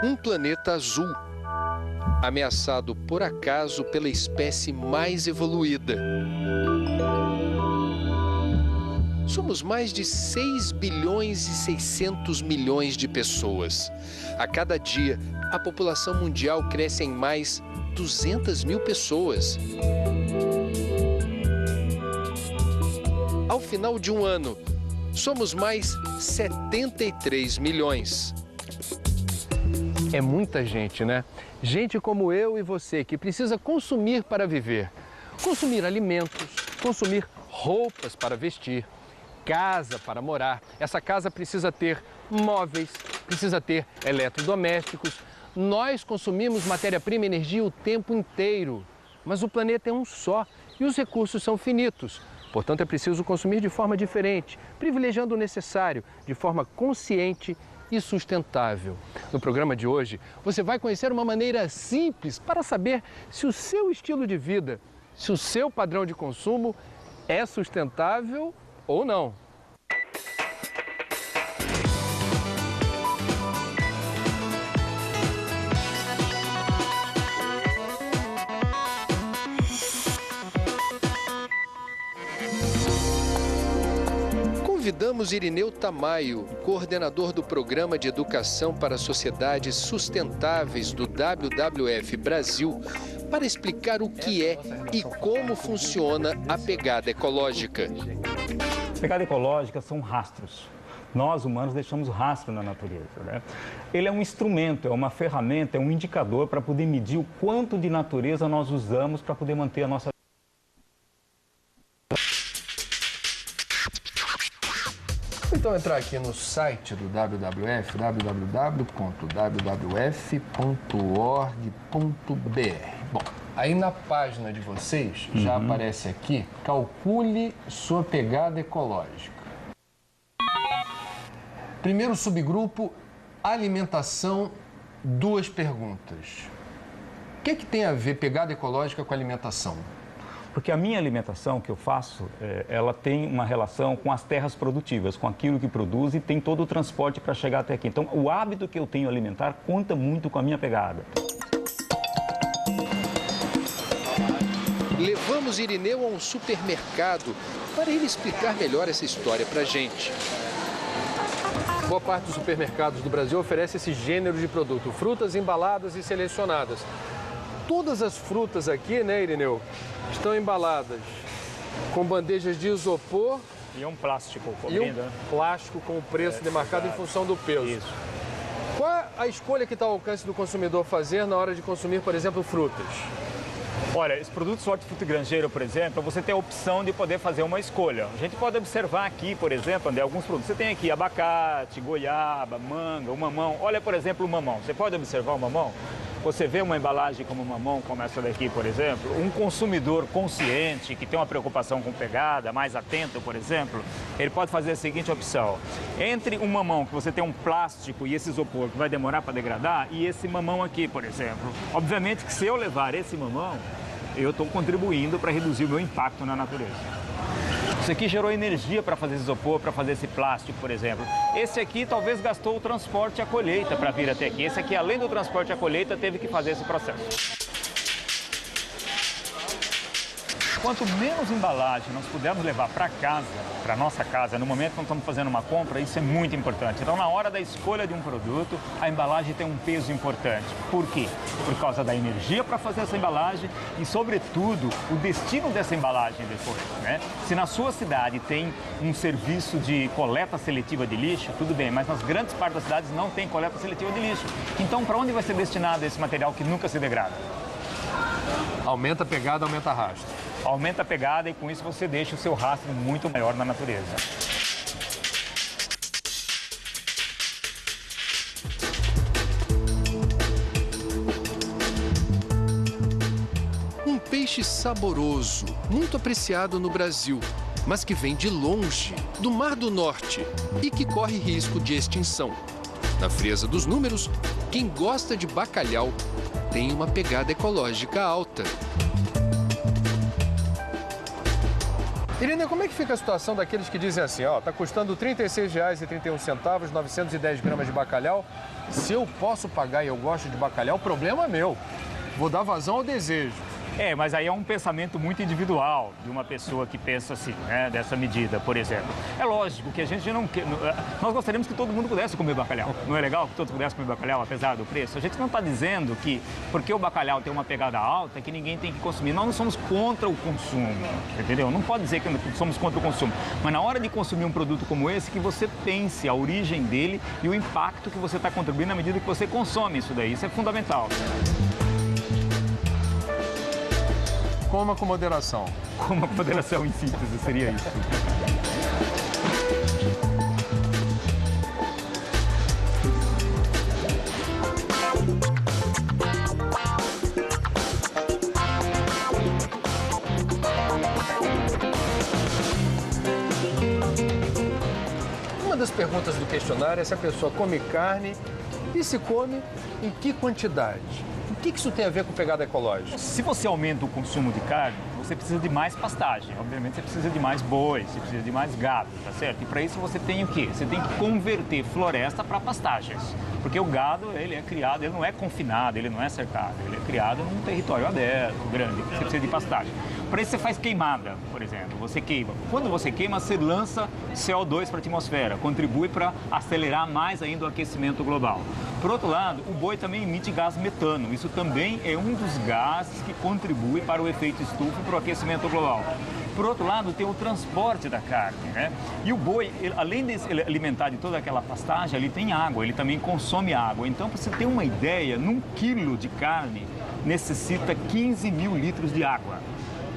Um planeta azul, ameaçado por acaso pela espécie mais evoluída. Somos mais de 6 bilhões e 600 milhões de pessoas. A cada dia, a população mundial cresce em mais 200 mil pessoas. Ao final de um ano, somos mais 73 milhões. É muita gente, né? Gente como eu e você, que precisa consumir para viver. Consumir alimentos, consumir roupas para vestir, casa para morar. Essa casa precisa ter móveis, precisa ter eletrodomésticos. Nós consumimos matéria-prima e energia o tempo inteiro. Mas o planeta é um só e os recursos são finitos. Portanto, é preciso consumir de forma diferente, privilegiando o necessário, de forma consciente e sustentável. No programa de hoje, você vai conhecer uma maneira simples para saber se o seu estilo de vida, se o seu padrão de consumo é sustentável ou não. Convidamos Irineu Tamayo, coordenador do Programa de Educação para Sociedades Sustentáveis do WWF Brasil, para explicar o que é e como funciona a pegada ecológica. Pegada ecológica são rastros. Nós, humanos, deixamos rastro na natureza, né? Ele é um instrumento, é uma ferramenta, é um indicador para poder medir o quanto de natureza nós usamos para poder manter a nossa vida. Então entrar aqui no site do WWF, www.wwf.org.br. Bom, aí na página de vocês já aparece aqui, calcule sua pegada ecológica. Primeiro subgrupo, alimentação, 2 perguntas. O que tem a ver pegada ecológica com alimentação? Porque a minha alimentação que eu faço, ela tem uma relação com as terras produtivas, com aquilo que produz e tem todo o transporte para chegar até aqui. Então, o hábito que eu tenho alimentar conta muito com a minha pegada. Levamos Irineu a um supermercado para ele explicar melhor essa história para a gente. Boa parte dos supermercados do Brasil oferece esse gênero de produto, frutas embaladas e selecionadas. Todas as frutas aqui, né, Irineu, estão embaladas com bandejas de isopor e um plástico cobrindo, plástico com o preço demarcado em função do peso. Isso. Qual é a escolha que está ao alcance do consumidor fazer na hora de consumir, por exemplo, frutas? Olha, esse produto hortifruti granjeiro, por exemplo, você tem a opção de poder fazer uma escolha. A gente pode observar aqui, por exemplo, André, alguns produtos. Você tem aqui abacate, goiaba, manga, o mamão. Olha, por exemplo, o mamão. Você pode observar o mamão? Você vê uma embalagem como mamão, como essa daqui, por exemplo, um consumidor consciente, que tem uma preocupação com pegada, mais atento, por exemplo, ele pode fazer a seguinte opção. Entre um mamão que você tem um plástico e esse isopor que vai demorar para degradar, e esse mamão aqui, por exemplo. Obviamente que se eu levar esse mamão, eu estou contribuindo para reduzir o meu impacto na natureza. Isso aqui gerou energia para fazer isopor, para fazer esse plástico, por exemplo. Esse aqui talvez gastou o transporte e a colheita para vir até aqui. Esse aqui, além do transporte e a colheita, teve que fazer esse processo. Quanto menos embalagem nós pudermos levar para casa, para nossa casa, no momento que nós estamos fazendo uma compra, isso é muito importante. Então, na hora da escolha de um produto, a embalagem tem um peso importante. Por quê? Por causa da energia para fazer essa embalagem e, sobretudo, o destino dessa embalagem depois, né? Se na sua cidade tem um serviço de coleta seletiva de lixo, tudo bem, mas nas grandes partes das cidades não tem coleta seletiva de lixo. Então, para onde vai ser destinado esse material que nunca se degrada? Aumenta a pegada, aumenta a rastro. Aumenta a pegada e com isso você deixa o seu rastro muito maior na natureza. Um peixe saboroso, muito apreciado no Brasil, mas que vem de longe, do Mar do Norte e que corre risco de extinção. Na frieza dos números, quem gosta de bacalhau tem uma pegada ecológica alta. Irene, como é que fica a situação daqueles que dizem assim, ó, tá custando R$ 36,31, 910 gramas de bacalhau. Se eu posso pagar e eu gosto de bacalhau, o problema é meu. Vou dar vazão ao desejo. Mas aí é um pensamento muito individual de uma pessoa que pensa assim, né, dessa medida, por exemplo. É lógico que a gente não quer... Nós gostaríamos que todo mundo pudesse comer bacalhau. Não é legal que todos pudessem comer bacalhau, apesar do preço? A gente não está dizendo que, porque o bacalhau tem uma pegada alta, que ninguém tem que consumir. Nós não somos contra o consumo, entendeu? Não pode dizer que somos contra o consumo. Mas na hora de consumir um produto como esse, que você pense a origem dele e o impacto que você está contribuindo na medida que você consome isso daí. Isso é fundamental. Coma com moderação. Coma com moderação, em síntese, seria isso. Uma das perguntas do questionário é se a pessoa come carne e se come em que quantidade. O que isso tem a ver com pegada ecológica? Se você aumenta o consumo de carne, você precisa de mais pastagem. Obviamente, você precisa de mais bois, você precisa de mais gado, tá certo? E para isso você tem o quê? Você tem que converter floresta para pastagens. Porque o gado, ele é criado, ele não é confinado, ele não é cercado. Ele é criado num território aberto, grande, você precisa de pastagem. Para isso você faz queimada, por exemplo. Você queima. Quando você queima, você lança CO2 para a atmosfera, contribui para acelerar mais ainda o aquecimento global. Por outro lado, o boi também emite gás metano. Isso também é um dos gases que contribui para o efeito estufa e para o aquecimento global. Por outro lado, tem o transporte da carne, né? E o boi, além de se alimentar de toda aquela pastagem, ele tem água, ele também consome água. Então, para você ter uma ideia, num quilo de carne necessita 15 mil litros de água.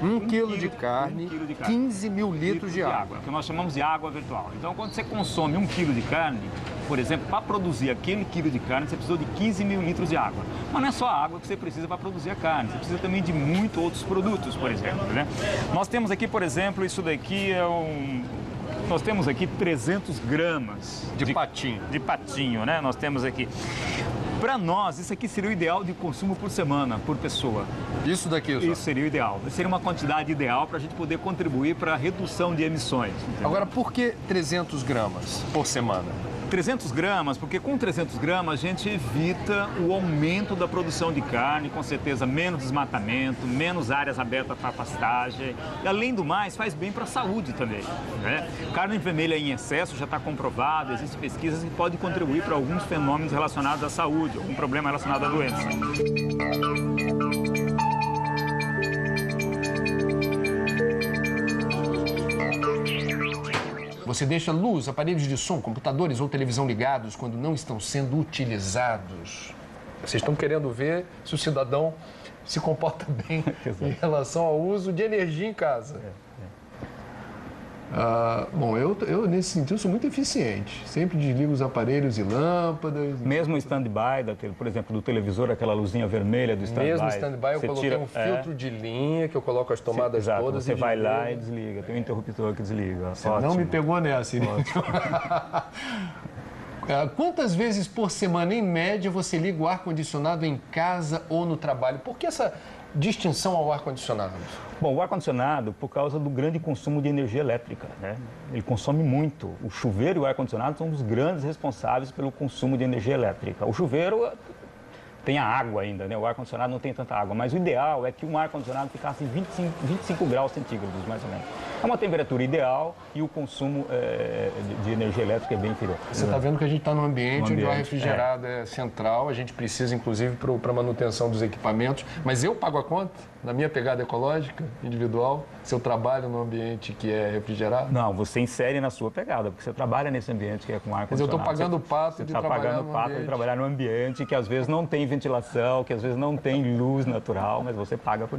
Um quilo de carne, 15 mil litros de água. Que nós chamamos de água virtual. Então, quando você consome 1 quilo de carne, por exemplo, para produzir aquele quilo de carne, você precisa de 15 mil litros de água. Mas não é só a água que você precisa para produzir a carne, você precisa também de muitos outros produtos, por exemplo, né? Nós temos aqui, por exemplo, isso daqui é Nós temos aqui 300 gramas de patinho. De patinho, né? Nós temos aqui. Para nós, isso aqui seria o ideal de consumo por semana, por pessoa. Isso daqui, Isso seria o ideal. Seria uma quantidade ideal para a gente poder contribuir para a redução de emissões. Entendeu? Agora, por que 300 gramas por semana? 300 gramas, porque com 300 gramas a gente evita o aumento da produção de carne, com certeza menos desmatamento, menos áreas abertas para pastagem. E, além do mais, faz bem para a saúde também, né? Carne vermelha em excesso já está comprovado, existem pesquisas que podem contribuir para alguns fenômenos relacionados à saúde, algum problema relacionado à doença. Você deixa luz, aparelhos de som, computadores ou televisão ligados quando não estão sendo utilizados. Vocês estão querendo ver se o cidadão se comporta bem em relação ao uso de energia em casa. Bom, eu nesse sentido sou muito eficiente. Sempre desligo os aparelhos e lâmpadas. Mesmo o stand-by, por exemplo, do televisor, aquela luzinha vermelha do stand-by. Mesmo stand-by, eu coloquei um filtro de linha que eu coloco as tomadas todas. Você vai lá e desliga. Tem um interruptor que desliga. Você não me pegou nessa, Irene. Quantas vezes por semana, em média, você liga o ar-condicionado em casa ou no trabalho? Por que essa distinção ao ar-condicionado? Bom, o ar-condicionado, por causa do grande consumo de energia elétrica, né? Ele consome muito. O chuveiro e o ar-condicionado são os grandes responsáveis pelo consumo de energia elétrica. O chuveiro tem a água ainda, né? O ar-condicionado não tem tanta água, mas o ideal é que um ar-condicionado ficasse em 25 graus centígrados, mais ou menos. É uma temperatura ideal e o consumo de energia elétrica é bem inferior. Você está vendo que a gente está num ambiente onde o ar refrigerado é central, a gente precisa, inclusive, para a manutenção dos equipamentos, mas eu pago a conta, na minha pegada ecológica, individual, se eu trabalho num ambiente que é refrigerado? Não, você insere na sua pegada, porque você trabalha nesse ambiente que é com ar-condicionado. Mas eu estou pagando o pato de trabalhar Você está pagando o pato de trabalhar num ambiente que às vezes não tem ventilação, que às vezes não tem luz natural, mas você paga por